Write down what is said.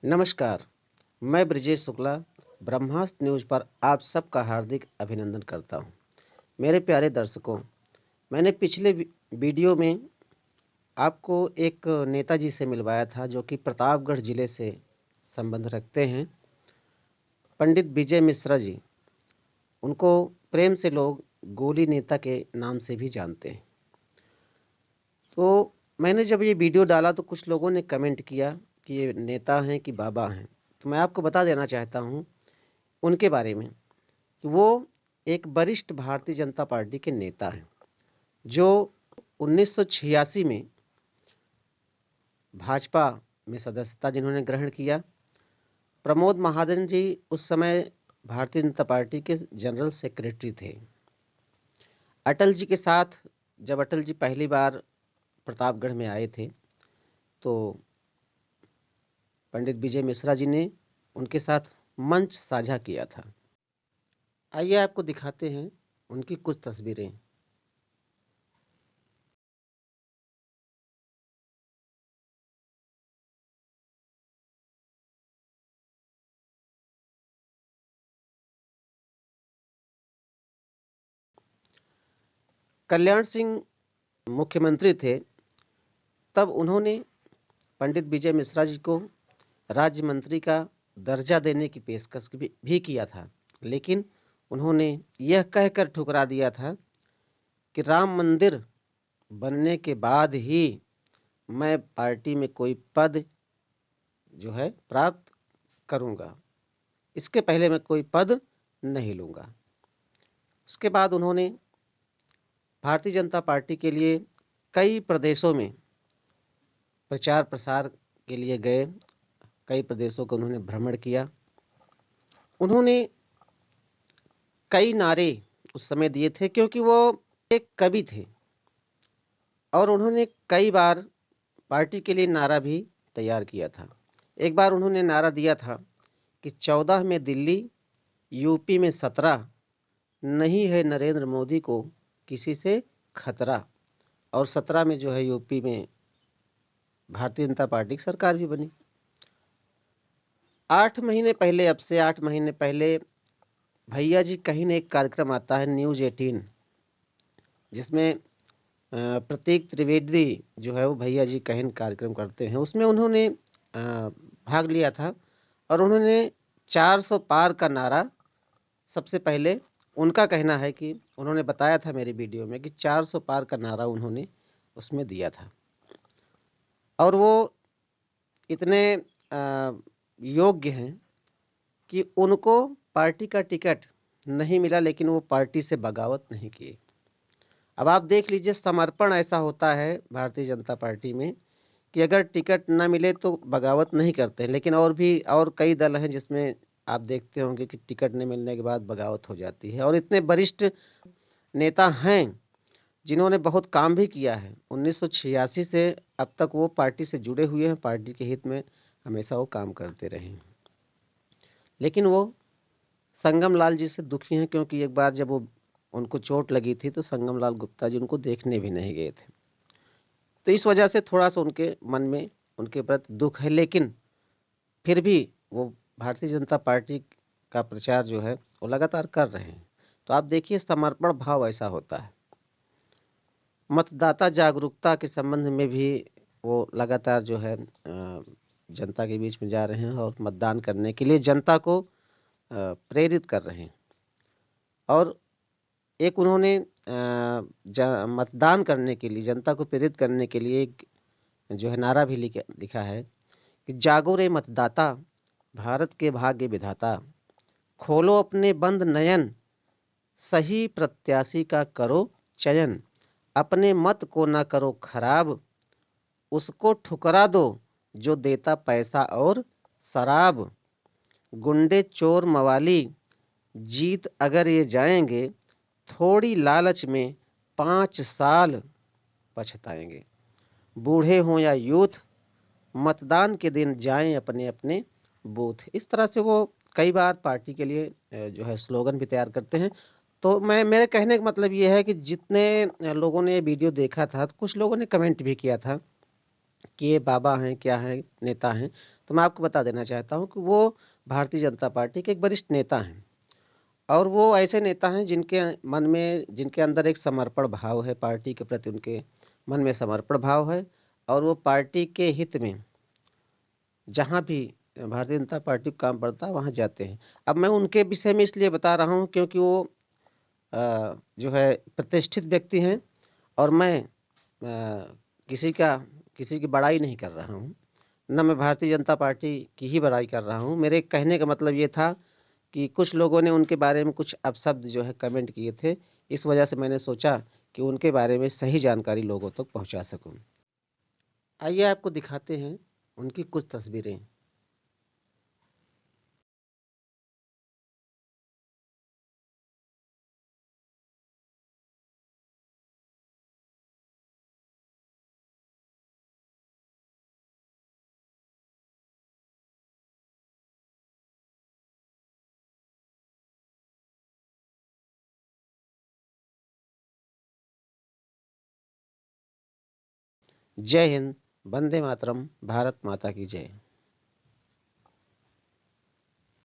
नमस्कार, मैं ब्रजेश शुक्ला, ब्रह्मास्त्र न्यूज़ पर आप सबका हार्दिक अभिनंदन करता हूँ। मेरे प्यारे दर्शकों, मैंने पिछले वीडियो में आपको एक नेताजी से मिलवाया था जो कि प्रतापगढ़ ज़िले से संबंध रखते हैं, पंडित विजय मिश्रा जी। उनको प्रेम से लोग गोली नेता के नाम से भी जानते हैं। तो मैंने जब ये वीडियो डाला तो कुछ लोगों ने कमेंट किया कि ये नेता हैं कि बाबा हैं। तो मैं आपको बता देना चाहता हूँ उनके बारे में कि वो एक वरिष्ठ भारतीय जनता पार्टी के नेता हैं, जो 1986 में भाजपा में सदस्यता जिन्होंने ग्रहण किया। प्रमोद महाजन जी उस समय भारतीय जनता पार्टी के जनरल सेक्रेटरी थे। अटल जी के साथ जब अटल जी पहली बार प्रतापगढ़ में आए थे तो पंडित विजय मिश्रा जी ने उनके साथ मंच साझा किया था। आइए आपको दिखाते हैं उनकी कुछ तस्वीरें। कल्याण सिंह मुख्यमंत्री थे, तब उन्होंने पंडित विजय मिश्रा जी को राज्य मंत्री का दर्जा देने की पेशकश भी किया था, लेकिन उन्होंने यह कहकर ठुकरा दिया था कि राम मंदिर बनने के बाद ही मैं पार्टी में कोई पद जो है प्राप्त करूंगा, इसके पहले मैं कोई पद नहीं लूंगा। उसके बाद उन्होंने भारतीय जनता पार्टी के लिए कई प्रदेशों में प्रचार प्रसार के लिए गए। कई प्रदेशों का उन्होंने भ्रमण किया। उन्होंने कई नारे उस समय दिए थे क्योंकि वो एक कवि थे और उन्होंने कई बार पार्टी के लिए नारा भी तैयार किया था। एक बार उन्होंने नारा दिया था कि 14 में दिल्ली, यूपी में 17, नहीं है नरेंद्र मोदी को किसी से खतरा। और 17 में जो है यूपी में भारतीय जनता पार्टी की सरकार भी बनी। 8 महीने पहले, अब से 8 महीने पहले भैया जी कहीं न एक कार्यक्रम आता है न्यूज़ 18, जिसमें प्रतीक त्रिवेदी जो है वो भैया जी कहीं कार्यक्रम करते हैं। उसमें उन्होंने भाग लिया था और उन्होंने 400 पार का नारा सबसे पहले, उनका कहना है कि उन्होंने बताया था मेरी वीडियो में कि 400 पार का नारा उन्होंने उसमें दिया था। और वो इतने योग्य हैं कि उनको पार्टी का टिकट नहीं मिला, लेकिन वो पार्टी से बगावत नहीं किए। अब आप देख लीजिए, समर्पण ऐसा होता है भारतीय जनता पार्टी में कि अगर टिकट ना मिले तो बगावत नहीं करते हैं, लेकिन और कई दल हैं जिसमें आप देखते होंगे कि टिकट नहीं मिलने के बाद बगावत हो जाती है। और इतने वरिष्ठ नेता हैं जिन्होंने बहुत काम भी किया है। 1986 से अब तक वो पार्टी से जुड़े हुए हैं, पार्टी के हित में हमेशा वो काम करते रहे हैं। लेकिन वो संगम लाल जी से दुखी हैं क्योंकि एक बार जब वो उनको चोट लगी थी तो संगम लाल गुप्ता जी उनको देखने भी नहीं गए थे। तो इस वजह से थोड़ा-सा उनके मन में उनके प्रति दुःख है, लेकिन फिर भी वो भारतीय जनता पार्टी का प्रचार जो है वो लगातार कर रहे हैं। तो आप देखिए, समर्पण भाव ऐसा होता है। मतदाता जागरूकता के संबंध में भी वो लगातार जो है जनता के बीच में जा रहे हैं और मतदान करने के लिए जनता को प्रेरित कर रहे हैं। और एक उन्होंने मतदान करने के लिए, जनता को प्रेरित करने के लिए एक जो है नारा भी लिखा है कि जागो रे मतदाता, भारत के भाग्य विधाता, खोलो अपने बंद नयन, सही प्रत्याशी का करो चयन, अपने मत को ना करो खराब, उसको ठुकरा दो जो देता पैसा और शराब, गुंडे चोर मवाली जीत अगर ये जाएंगे, थोड़ी लालच में 5 साल पछताएंगे, बूढ़े हों या यूथ, मतदान के दिन जाएं अपने अपने बूथ। इस तरह से वो कई बार पार्टी के लिए जो है स्लोगन भी तैयार करते हैं। तो मेरे कहने का मतलब ये है कि जितने लोगों ने ये वीडियो देखा था, तो कुछ लोगों ने कमेंट भी किया था कि ये बाबा हैं, क्या हैं, नेता हैं, तो मैं आपको बता देना चाहता हूँ कि वो भारतीय जनता पार्टी के एक वरिष्ठ नेता हैं और वो ऐसे नेता हैं जिनके मन में जिनके अंदर एक समर्पण भाव है, पार्टी के प्रति उनके मन में समर्पण भाव है और वो पार्टी के हित में जहाँ भी भारतीय जनता पार्टी को काम पड़ता है वहाँ जाते हैं। अब मैं उनके विषय में इसलिए बता रहा हूँ क्योंकि वो जो है प्रतिष्ठित व्यक्ति हैं और मैं किसी का किसी की बड़ाई नहीं कर रहा हूँ, ना मैं भारतीय जनता पार्टी की ही बड़ाई कर रहा हूँ। मेरे कहने का मतलब ये था कि कुछ लोगों ने उनके बारे में कुछ अपशब्द जो है कमेंट किए थे, इस वजह से मैंने सोचा कि उनके बारे में सही जानकारी लोगों तक पहुँचा सकूँ। आइए आपको दिखाते हैं उनकी कुछ तस्वीरें। जय हिंद, वंदे मातरम, भारत माता की जय।